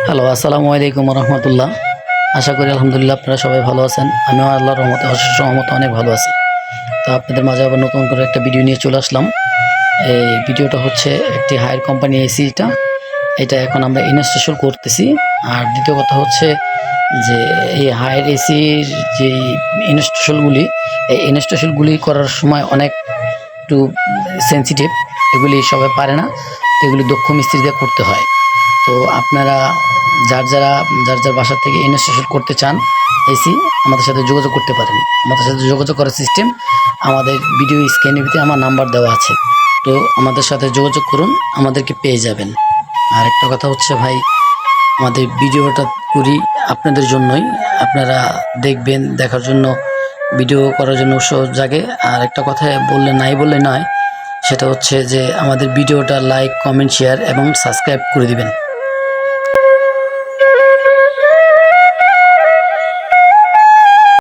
Hello, আসসালামু আলাইকুম রহমতুল্লাহ। আশা করি আলহামদুলিল্লাহ আপনারা সবাই ভালো আছেন। আমিও আল্লাহর রহমতে অশেষ রহমতে অনেক ভালো আছি। তো আপনাদের মাঝে আবার নতুন করে একটা ভিডিও নিয়ে চলে আসলাম। এই ভিডিওটা হচ্ছে একটি হায়ার কোম্পানি এসিটা, এটা এখন আমরা ইনস্টল করতেছি। আর দ্বিতীয় কথা হচ্ছে যে এই হায়ার এসির যে ইনস্টলগুলি, এই ইনস্টলগুলি করার সময় অনেক একটু সেন্সিটিভ, এগুলি সবাই পারে না, এগুলি দক্ষ মিস্ত্রি দিয়ে করতে হয়। তো আপনারা যার বাসা থেকে ইনস্টলেশন করতে চান এসি, আমাদের সাথে যোগাযোগ করতে পারেন। আমাদের সাথে যোগাযোগ করার সিস্টেম আমাদের ভিডিও স্ক্রিনে আমার নাম্বার দেওয়া আছে। তো আমাদের সাথে যোগাযোগ করুন, আমাদেরকে পেয়ে যাবেন। আর একটা কথা হচ্ছে ভাই, আমাদের ভিডিওটা করি আপনাদের জন্যই, আপনারা দেখবেন, দেখার জন্য, ভিডিও করার জন্য উৎসাহ জাগে। আর একটা কথা বললে নয়, সেটা হচ্ছে যে আমাদের ভিডিওটা লাইক, কমেন্ট, শেয়ার এবং সাবস্ক্রাইব করে দিবেন।